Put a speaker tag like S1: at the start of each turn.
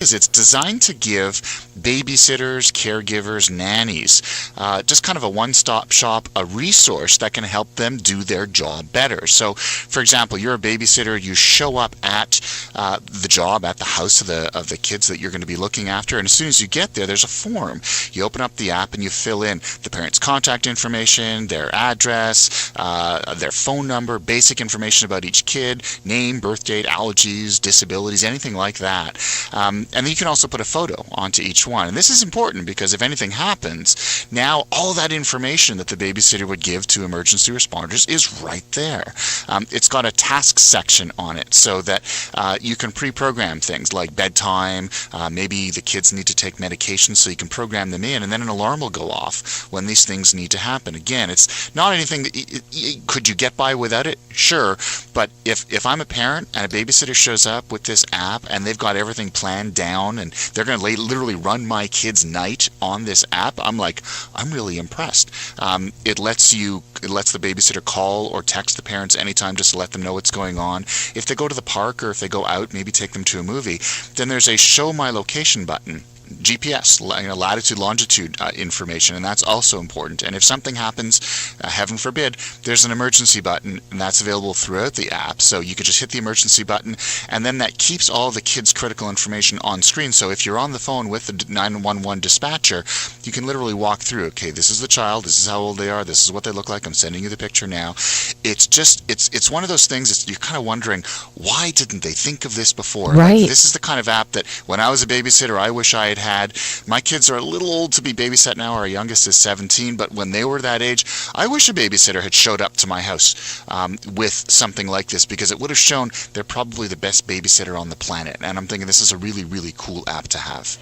S1: is it's designed to give babysitters, caregivers, nannies, just kind of a one-stop shop, a resource that can help them do their job better. So, for example, you're a babysitter, you show up at the job, at the house of the kids that you're going to be looking after, and as soon as you get there, there's a form. You open up the app and you fill in the parents' contact information, their address, their phone number, basic information about each kid, name, birth date, allergies, disabilities, anything like that. And then you can also put a photo onto each one. And this is important because if anything happens, now all that information that the babysitter would give to emergency responders is right there. It's got a tasks section on it so that you can pre-program things like bedtime. Maybe the kids need to take medication, so you can program them in, and then an alarm will go off when these things need to happen. Again, it's not anything that could you get by without it? Sure. But if I'm a parent and a babysitter shows up with this app and they've got everything planned down and they're going to literally run my kid's night on this app, I'm really impressed. It lets the babysitter call or text the parents anytime just to let them know what's going on. If they go to the park or if they go out, maybe take them to a movie, then there's a show my location button. GPS, latitude, longitude information, and that's also important. And if something happens, heaven forbid, there's an emergency button, and that's available throughout the app. So you could just hit the emergency button, and then that keeps all the kids' critical information on screen. So if you're on the phone with the 911 dispatcher, you can literally walk through, okay, this is the child, this is how old they are, this is what they look like, I'm sending you the picture now. It's one of those things, you're kind of wondering, why didn't they think of this before?
S2: Right.
S1: Like, this is the kind of app that when I was a babysitter, I wish I had. My kids are a little old to be babysat now. Our youngest is 17, but when they were that age, I wish a babysitter had showed up to my house with something like this, because it would have shown they're probably the best babysitter on the planet. And I'm thinking this is a really, really cool app to have.